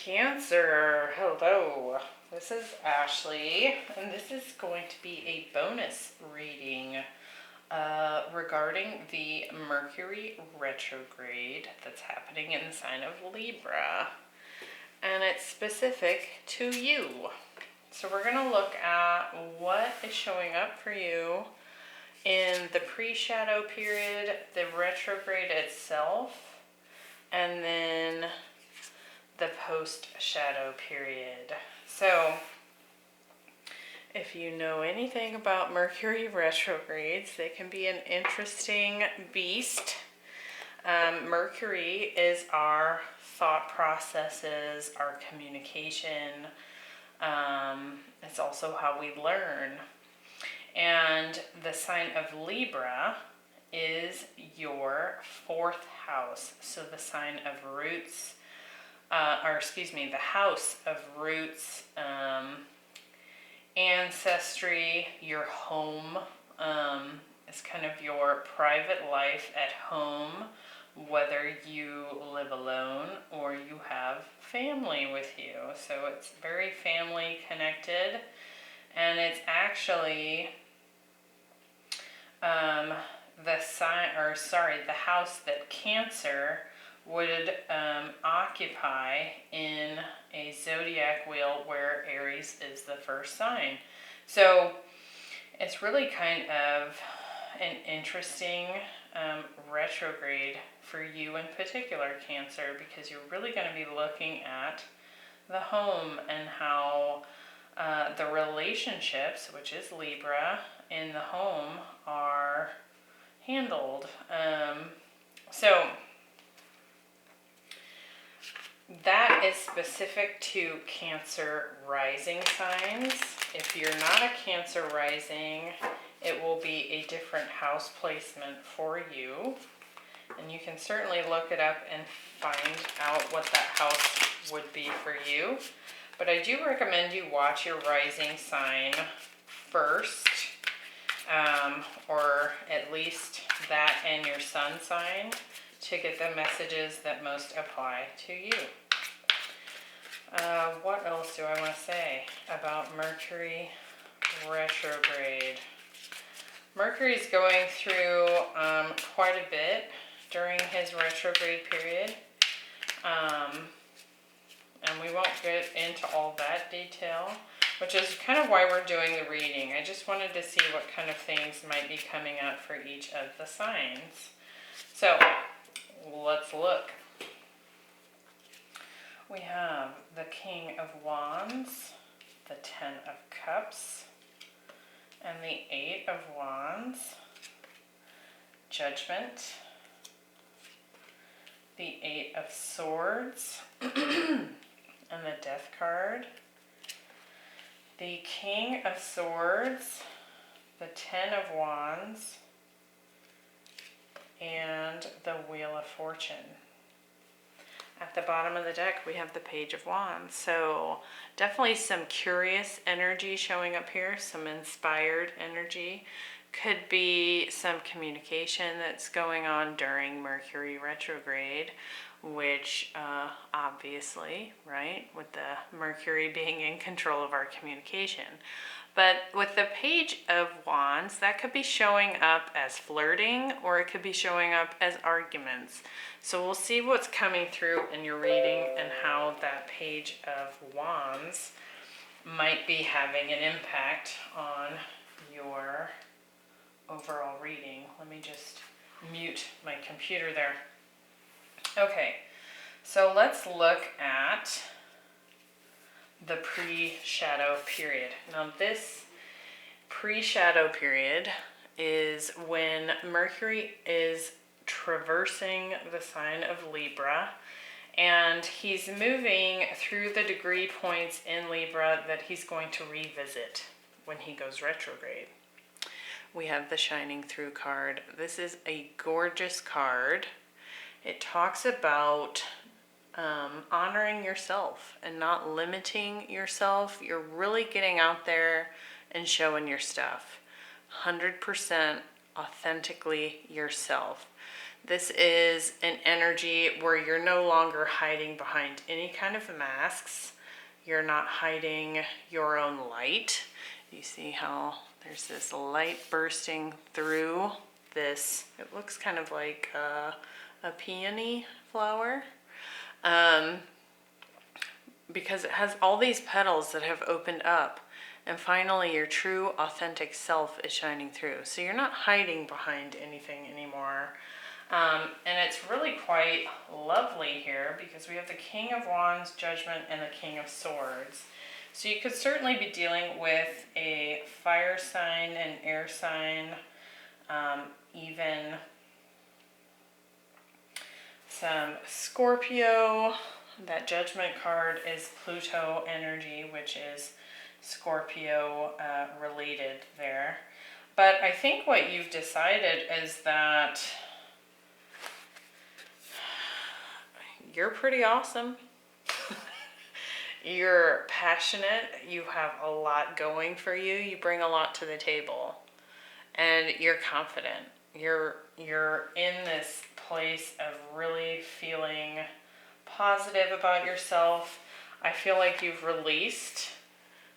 Cancer, hello. This is Ashley, and this is going to be a bonus reading regarding the Mercury Retrograde that's happening in the sign of Libra, and it's specific to you. So we're going to look at what is showing up for you in the pre-shadow period, the retrograde itself, and then the post-shadow period. So if you know anything about Mercury retrogrades, they can be an interesting beast. Mercury is our thought processes, our communication. It's also how we learn. And the sign of Libra is your fourth house. So the sign of roots, the house of roots, ancestry, your home, is kind of your private life at home, whether you live alone or you have family with you. So it's very family connected, and it's actually the house that Cancer would occupy in a zodiac wheel where Aries is the first sign. So it's really kind of an interesting retrograde for you in particular, Cancer, because you're really going to be looking at the home and how the relationships, which is Libra, in the home are handled. So that is specific to Cancer rising signs. If you're not a Cancer rising, it will be a different house placement for you. And you can certainly look it up and find out what that house would be for you. But I do recommend you watch your rising sign first, or at least that and your sun sign, to get the messages that most apply to you. What else do I want to say about Mercury retrograde? Mercury is going through quite a bit during his retrograde period, and we won't get into all that detail, which is kind of why we're doing the reading. I just wanted to see what kind of things might be coming up for each of the signs. So let's look. We have the King of Wands, the Ten of Cups, and the Eight of Wands, Judgment, the Eight of Swords, and the Death card, the King of Swords, the Ten of Wands, and the Wheel of Fortune. At the bottom of the deck, we have the Page of Wands. So definitely some curious energy showing up here, some inspired energy. Could be some communication that's going on during Mercury retrograde, which obviously, right, with the Mercury being in control of our communication. But with the Page of Wands, that could be showing up as flirting, or it could be showing up as arguments. So we'll see what's coming through in your reading and how that Page of Wands might be having an impact on your overall reading. Let me just mute my computer there. Okay, so let's look at the pre-shadow period. Now this pre-shadow period is when Mercury is traversing the sign of Libra, and he's moving through the degree points in Libra that he's going to revisit when he goes retrograde. We have the Shining Through card. This is a gorgeous card. It talks about honoring yourself and not limiting yourself. You're really getting out there and showing your stuff. 100% authentically yourself. This is an energy where you're no longer hiding behind any kind of masks. You're not hiding your own light. You see how there's this light bursting through this. It looks kind of like a peony flower. Because it has all these petals that have opened up, and finally your true authentic self is shining through. So you're not hiding behind anything anymore. And it's really quite lovely here because we have the King of Wands, Judgment, and the King of Swords. So you could certainly be dealing with a fire sign, an air sign, even some Scorpio. That Judgment card is Pluto energy, which is Scorpio related there. But I think what you've decided is that you're pretty awesome. You're passionate. You have a lot going for you. You bring a lot to the table. And you're confident. You're in this place of really feeling positive about yourself. I feel like you've released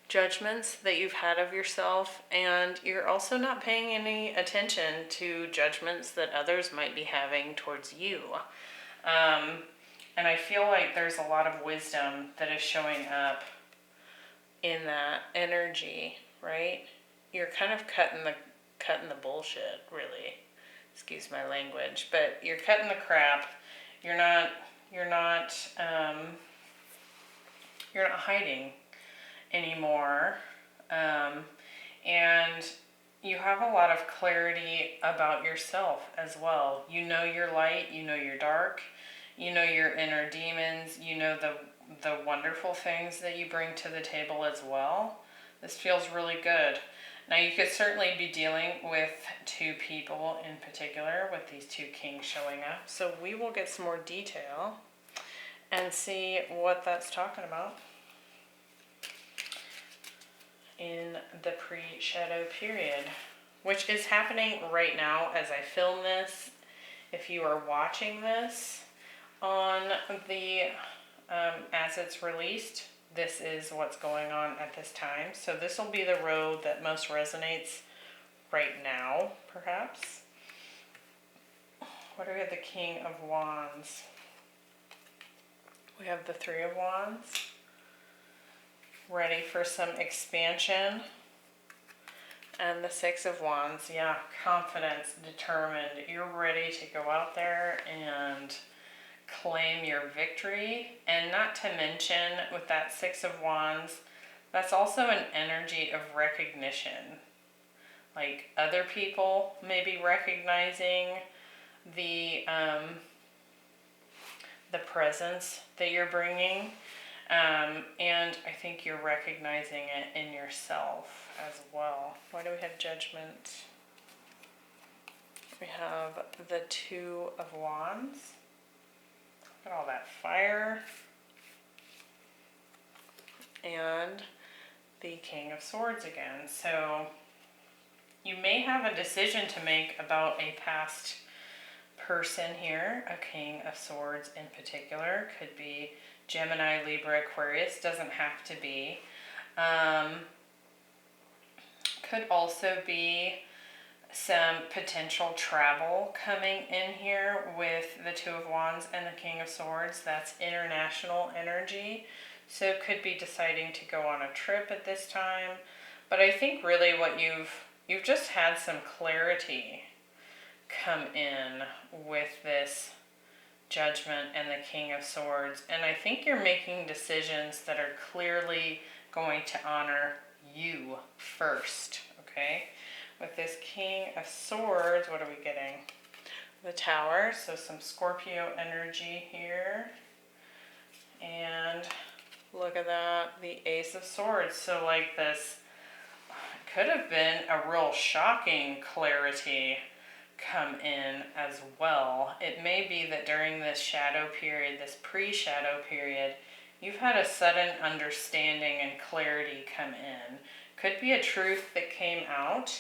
judgments that you've had of yourself, and you're also not paying any attention to judgments that others might be having towards you. And I feel like there's a lot of wisdom that is showing up in that energy, right? You're kind of cutting the bullshit, really. Excuse my language, but you're cutting the crap. You're not hiding anymore, and you have a lot of clarity about yourself as well. You know your light, you know your dark, you know your inner demons, you know the wonderful things that you bring to the table as well. This feels really good. Now you could certainly be dealing with two people in particular, with these two kings showing up. So we will get some more detail and see what that's talking about in the pre-shadow period, which is happening right now as I film this. If you are watching this on the as it's released, this is what's going on at this time. So this will be the road that most resonates right now, perhaps. What do we have? The King of Wands. We have the Three of Wands. Ready for some expansion. And the Six of Wands. Yeah, confidence, determined. You're ready to go out there and claim your victory. And not to mention, with that Six of Wands, that's also an energy of recognition. Like other people may be recognizing the presence that you're bringing, and I think you're recognizing it in yourself as well. Why do we have Judgment? We have the Two of Wands. Look at all that fire. And the King of Swords again. So you may have a decision to make about a past person here. A King of Swords in particular. Could be Gemini, Libra, Aquarius. Doesn't have to be. Could also be some potential travel coming in here with the Two of Wands and the King of Swords. That's international energy. So it could be deciding to go on a trip at this time. But I think really what you've just had some clarity come in with this Judgment and the King of Swords. And I think you're making decisions that are clearly going to honor you first, okay? With this King of Swords, what are we getting? The Tower, so some Scorpio energy here. And look at that, the Ace of Swords. So like this could have been a real shocking clarity come in as well. It may be that during this shadow period, this pre-shadow period, you've had a sudden understanding and clarity come in. Could be a truth that came out.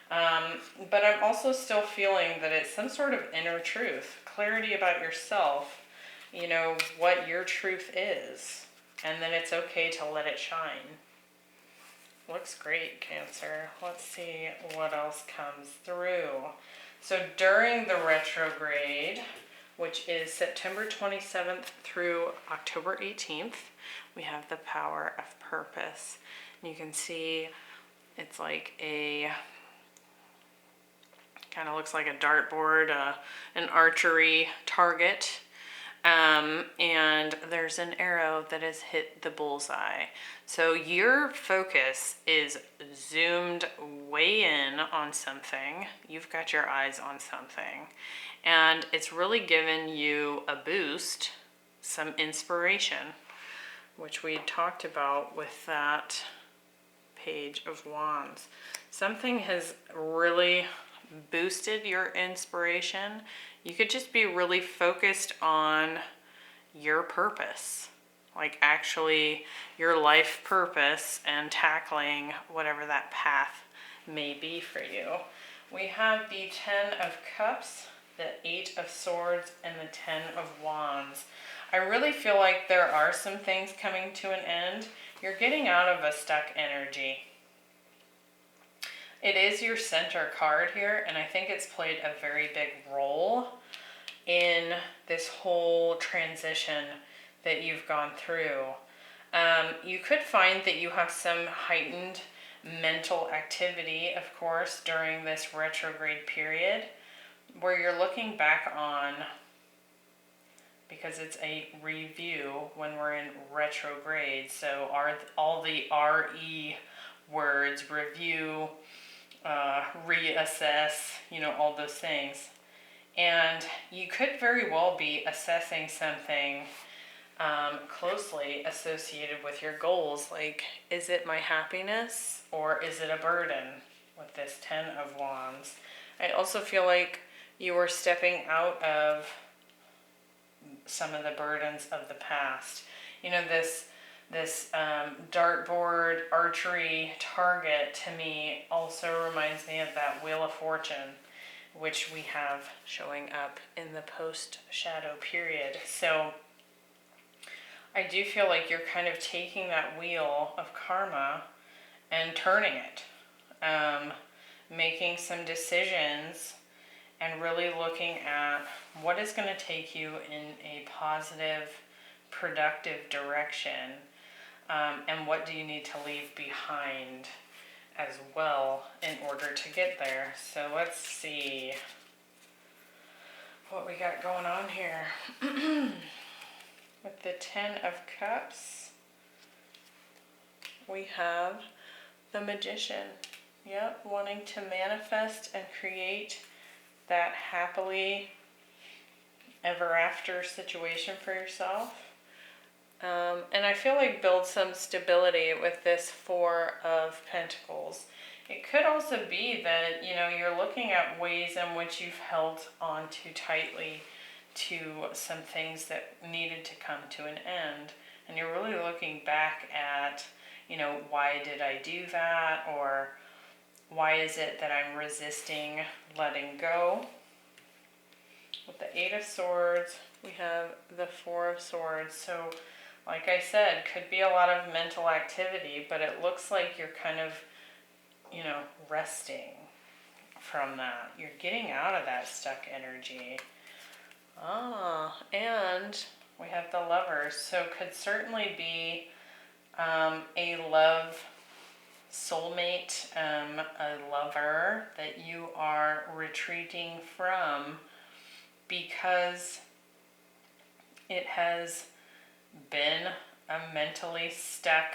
But I'm also still feeling that it's some sort of inner truth, clarity about yourself, you know, what your truth is, and then it's okay to let it shine. Looks great, Cancer. Let's see what else comes through. So during the retrograde, which is September 27th through October 18th, we have the power of purpose. And you can see it's like a, kind of looks like a dartboard, an archery target. And there's an arrow that has hit the bullseye. So your focus is zoomed way in on something. You've got your eyes on something. And it's really given you a boost, some inspiration, which we talked about with that Page of Wands. Something has really boosted your inspiration. You could just be really focused on your purpose, like actually your life purpose, and tackling whatever that path may be for you. We have the 10 of Cups, the 8 of Swords, and the 10 of Wands. I really feel like there are some things coming to an end. You're getting out of a stuck energy. It is your center card here, and I think it's played a very big role in this whole transition that you've gone through. You could find that you have some heightened mental activity, of course, during this retrograde period, where you're looking back on, because it's a review when we're in retrograde, so all the RE words, review, reassess, you know, all those things. And you could very well be assessing something closely associated with your goals, like, is it my happiness or is it a burden, with this 10 of Wands. I also feel like you are stepping out of some of the burdens of the past. You know, this dartboard archery target to me also reminds me of that Wheel of Fortune, which we have showing up in the post-shadow period. So I do feel like you're kind of taking that wheel of karma and turning it, making some decisions and really looking at what is going to take you in a positive, productive direction, and what do you need to leave behind as well in order to get there. So let's see what we got going on here. With the 10 of Cups, we have the Magician. Yep, wanting to manifest and create that happily ever after situation for yourself. And I feel like build some stability with this 4 of Pentacles. It could also be that, you know, you're looking at ways in which you've held on too tightly to some things that needed to come to an end. And you're really looking back at, you know, why did I do that? Or why is it that I'm resisting letting go? With the 8 of Swords, we have the 4 of Swords. So, like I said, could be a lot of mental activity, but it looks like you're kind of, you know, resting from that. You're getting out of that stuck energy. And we have the Lovers. So could certainly be a love soulmate, a lover that you are retreating from because it has been a mentally stuck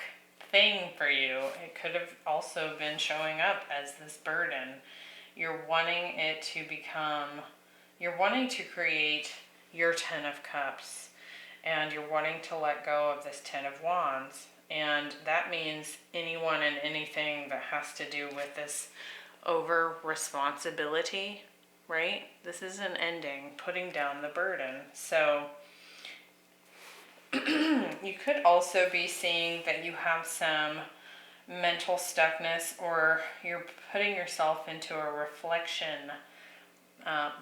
thing for you. It could have also been showing up as this burden. You're wanting it to become, you're wanting to create your 10 of Cups, and you're wanting to let go of this 10 of Wands. And that means anyone and anything that has to do with this over responsibility, right? This is an ending, putting down the burden. So you could also be seeing that you have some mental stuckness, or you're putting yourself into a reflection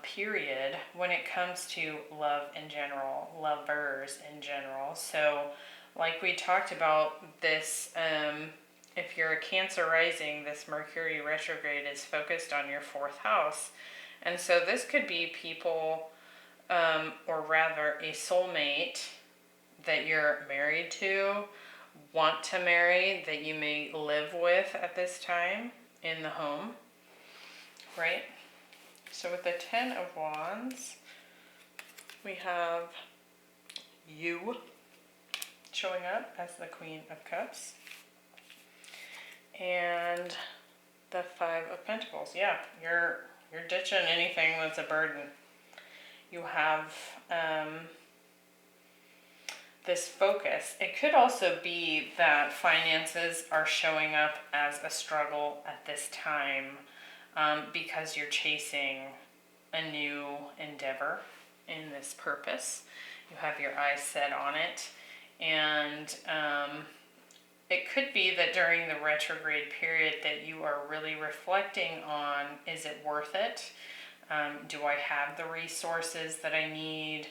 period when it comes to love in general, lovers in general. So like we talked about this, if you're a Cancer rising, this Mercury retrograde is focused on your 4th house. And so this could be people, or rather a soulmate that you're married to, want to marry, that you may live with at this time in the home, right? So with the 10 of Wands, we have you showing up as the Queen of Cups. And the 5 of Pentacles. Yeah, you're ditching anything that's a burden. You have this focus. It could also be that finances are showing up as a struggle at this time, because you're chasing a new endeavor in this purpose. You have your eyes set on it, and it could be that during the retrograde period that you are really reflecting on, is it worth it? Do I have the resources that I need?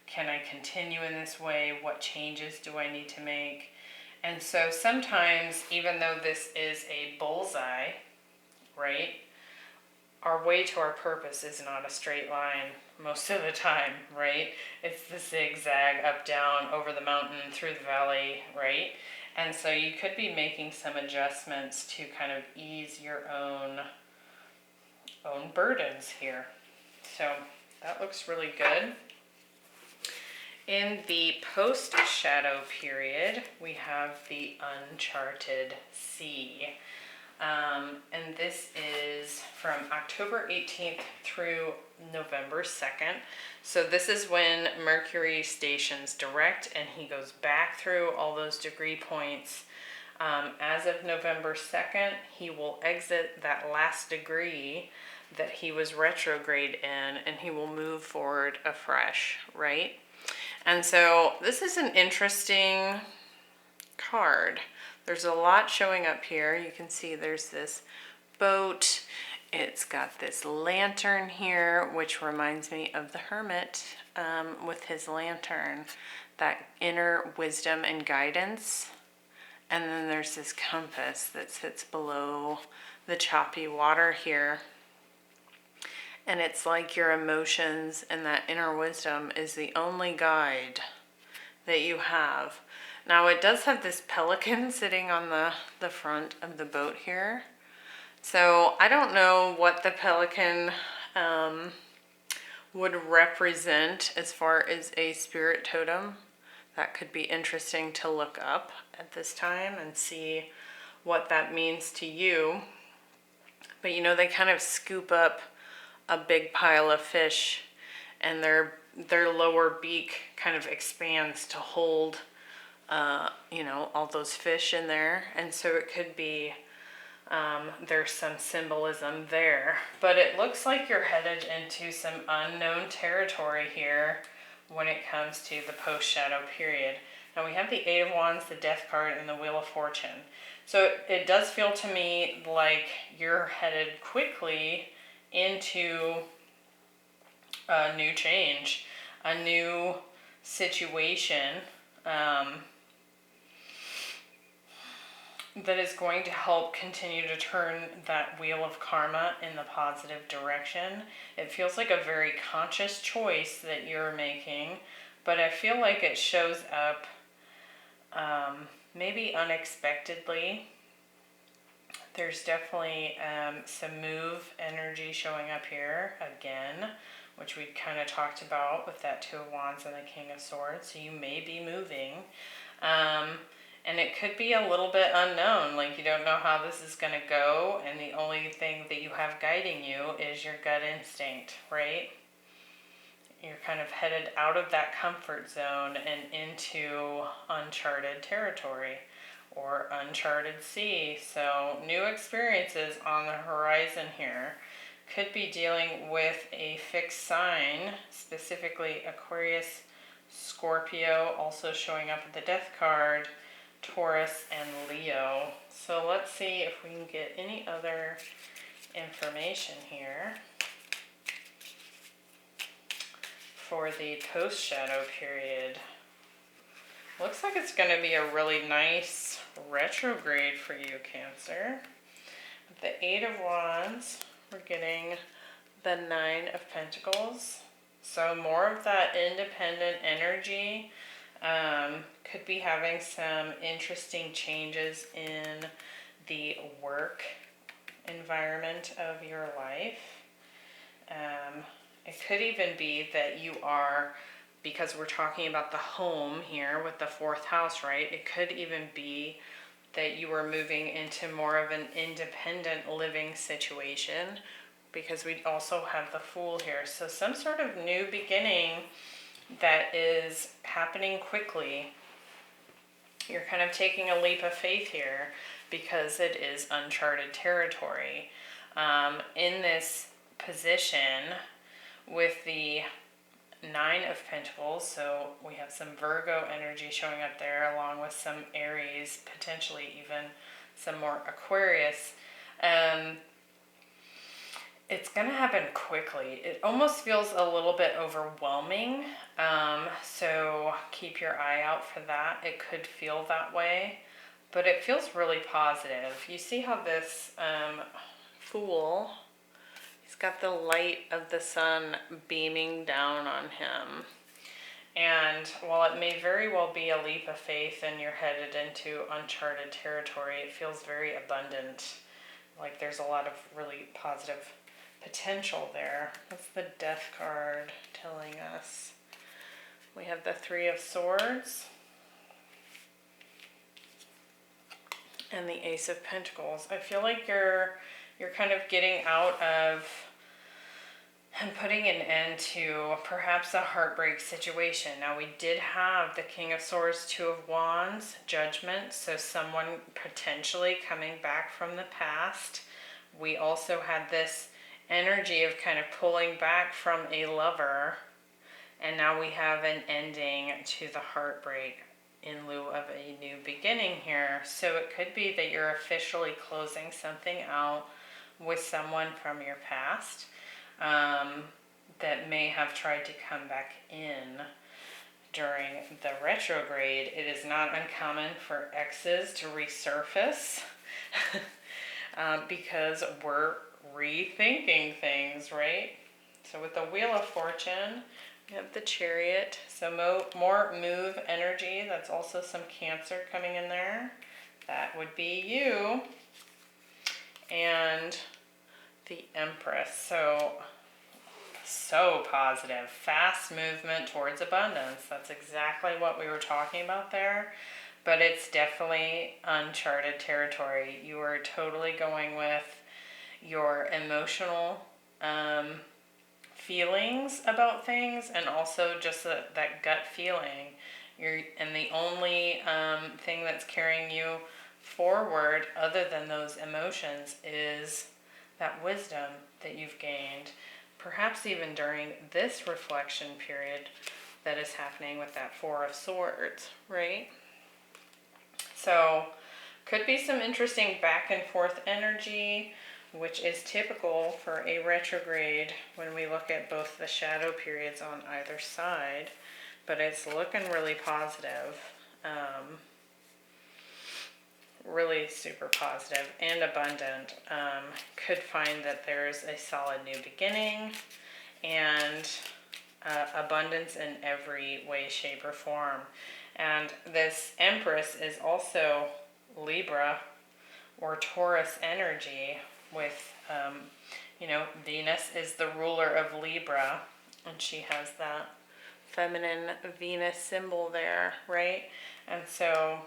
Can I continue in this way? What changes do I need to make? And so sometimes, even though this is a bullseye, right, our way to our purpose is not a straight line most of the time, right? It's the zigzag, up, down, over the mountain, through the valley, right? And so you could be making some adjustments to kind of ease your own burdens here. So that looks really good. In the post-shadow period, we have the uncharted sea. And this is from October 18th through November 2nd. So this is when Mercury stations direct and he goes back through all those degree points. As of November 2nd, he will exit that last degree that he was retrograde in, and he will move forward afresh, right? And so this is an interesting card. There's a lot showing up here. You can see there's this boat. It's got this lantern here, which reminds me of the Hermit with his lantern, that inner wisdom and guidance. And then there's this compass that sits below the choppy water here. And it's like your emotions and that inner wisdom is the only guide that you have. Now it does have this pelican sitting on the front of the boat here. So I don't know what the pelican would represent as far as a spirit totem. That could be interesting to look up at this time and see what that means to you. But you know, they kind of scoop up a big pile of fish, and their lower beak kind of expands to hold you know, all those fish in there. And so it could be there's some symbolism there, but it looks like you're headed into some unknown territory here when it comes to the post-shadow period. Now we have the 8 of Wands, the Death card, and the Wheel of Fortune. So it does feel to me like you're headed quickly into a new change, a new situation that is going to help continue to turn that wheel of karma in the positive direction. It feels like a very conscious choice that you're making, but I feel like it shows up maybe unexpectedly. There's definitely some move energy showing up here again, which we kind of talked about with that 2 of Wands and the King of Swords. So you may be moving. And it could be a little bit unknown, like you don't know how this is going to go, and the only thing that you have guiding you is your gut instinct, right? You're kind of headed out of that comfort zone and into uncharted territory or uncharted sea. So new experiences on the horizon here. Could be dealing with a fixed sign, specifically Aquarius, Scorpio, also showing up with the Death card, Taurus, and Leo. So let's see if we can get any other information here for the post-shadow period. Looks like it's going to be a really nice retrograde for you, Cancer. With the Eight of Wands, we're getting the Nine of Pentacles. So more of that independent energy. Could be having some interesting changes in the work environment of your life. It could even be that you are, because we're talking about the home here with the fourth house, right? It could even be that you are moving into more of an independent living situation, because we also have the Fool here. So some sort of new beginning that is happening quickly. You're kind of taking a leap of faith here because it is uncharted territory. In this position with the Nine of Pentacles, so we have some Virgo energy showing up there along with some Aries, potentially even some more Aquarius. It's going to happen quickly. It almost feels a little bit overwhelming, so keep your eye out for that. It could feel that way, but it feels really positive. You see how this Fool, he's got the light of the sun beaming down on him. And while it may very well be a leap of faith and you're headed into uncharted territory, it feels very abundant. Like there's a lot of really positive potential there. What's the Death card telling us? We have the Three of Swords and the Ace of Pentacles. I feel like you're kind of getting out of and putting an end to perhaps a heartbreak situation. Now we did have the King of Swords, Two of Wands, Judgment, so someone potentially coming back from the past. We also had this energy of kind of pulling back from a lover, and now we have an ending to the heartbreak in lieu of a new beginning here. So it could be that you're officially closing something out with someone from your past that may have tried to come back in during the retrograde. It is not uncommon for exes to resurface because we're rethinking things, right? So with the Wheel of Fortune, we have the Chariot. So more move energy. That's also some Cancer coming in there. That would be you. And the Empress. So positive. Fast movement towards abundance. That's exactly what we were talking about there. But it's definitely uncharted territory. You are totally going with your emotional feelings about things, and also just that gut feeling. And the only thing that's carrying you forward other than those emotions is that wisdom that you've gained, perhaps even during this reflection period that is happening with that Four of Swords, right? So could be some interesting back and forth energy, which is typical for a retrograde when we look at both the shadow periods on either side, but it's looking really positive. Really super positive and abundant. Could find that there's a solid new beginning and abundance in every way, shape, or form. And this Empress is also Libra or Taurus energy with, Venus is the ruler of Libra, and she has that feminine Venus symbol there, right? And so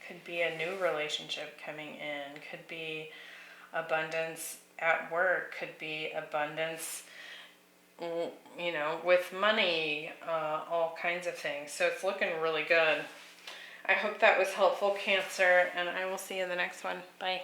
could be a new relationship coming in, could be abundance at work, could be abundance, with money, all kinds of things. So it's looking really good. I hope that was helpful, Cancer, and I will see you in the next one. Bye.